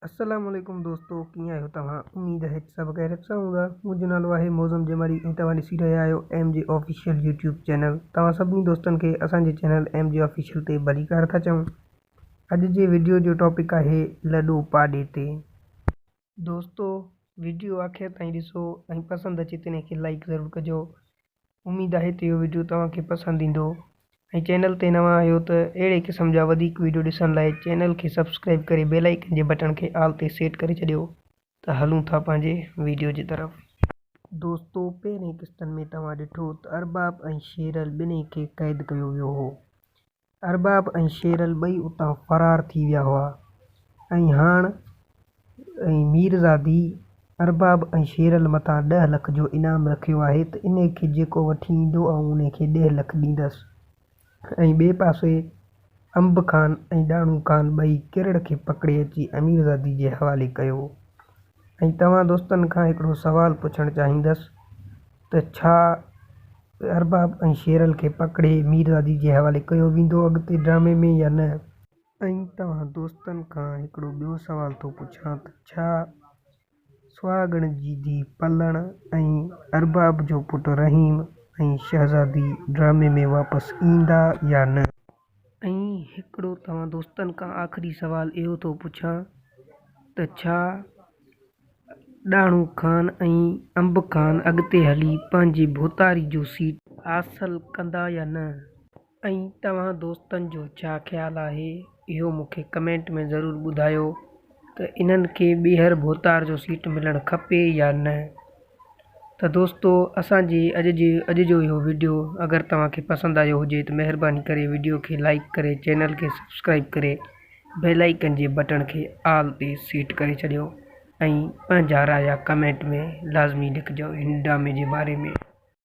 अस्सलामुअलैकुम दोस्तों, कीअं आहियो तव्हां? उम्मीद है सभु ख़ैरियत सां हूंदा। मुंहिंजो नालो आहे मौज़म जमाली ऐं तव्हां ॾिसी रहिया आहियो MJ ऑफिशियल यूट्यूब चैनल। तव्हां सभिनी दोस्तनि खे असांजे चैनल MJ ऑफिशियल ते भलीकार था चऊं। अॼु जे वीडियो जो टॉपिक आहे लॾो पाॾे ते। दोस्तों, वीडियो आख़िर ताईं ॾिसो ऐं पसंदि अचे त इनखे लाइक ज़रूरु कजो। उम्मीद आहे त इहो वीडियो तव्हांखे पसंदि ईंदो। ऐं चैनल ते नवां आहियो त अहिड़े क़िस्म जा वधीक वीडियो ॾिसण लाइ चैनल खे सब्सक्राइब करे बेल आइकन जे बटन खे ऑल ते सेट करे छॾियो। त हलूं था पंहिंजे वीडियो जी तरफ़। दोस्तों, पहिरें किस्तनि में तव्हां ॾिठो त अरबाब ऐं शेरल ॿिन्ही खे क़ैद कयो वियो हो। अरबाब ऐं शेरल ॿई उतां फ़रार थी विया हुआ ऐं हाणे मीरज़ादी अरबाब ऐं शेरल मथां 10 लख जो इनाम रखियो आहे त इन खे जेको वठी ईंदो ऐं उन खे 10 लख ॾींदसि। ऐं ॿिए पासे अंब ख़ान ऐं ॾाणू ख़ान ॿई किरड़ खे पकिड़े अची अमीरज़ादी जे हवाले कयो। ऐं तव्हां दोस्तनि खां हिकिड़ो सुवालु पुछणु चाहींदुसि त छा अरबाब ऐं शेरल खे पकिड़े मीरज़ादी जे हवाले कयो वेंदो अॻिते ड्रामे में या न? ऐं तव्हां दोस्तनि खां हिकिड़ो ॿियो सुवालु थो पुछां त छा सुहागण जी धीउ पलण ऐं अरबाब जो पुटु रहीम ऐं शहज़ादी ड्रामे में वापसि ईंदा या न? ऐं हिकिड़ो तव्हां दोस्तनि खां आख़िरी सुवालु इहो थो पुछां त छा ॾाणू ख़ान ऐं अंब ख़ान अॻिते हली पंहिंजी भोतारी जो सीट हासिलु कंदा या न? ऐं तव्हां दोस्तनि जो छा ख़्यालु आहे इहो मूंखे कमेंट में ज़रूरु ॿुधायो त इन्हनि खे ॿीहर भोतार जो सीट मिलणु खपे या न। त दोस्तों, असांजे अॼु जो इहो वीडियो अगरि तव्हांखे पसंदि आयो हुजे त महिरबानी करे वीडियो खे लाइक करे चैनल खे सब्सक्राइब करे बेल आइकन जे बटन खे ऑल ते सेट करे छॾियो ऐं पंहिंजा राया कमेंट में लाज़मी लिखिजो हिन ड्रामे जे बारे में।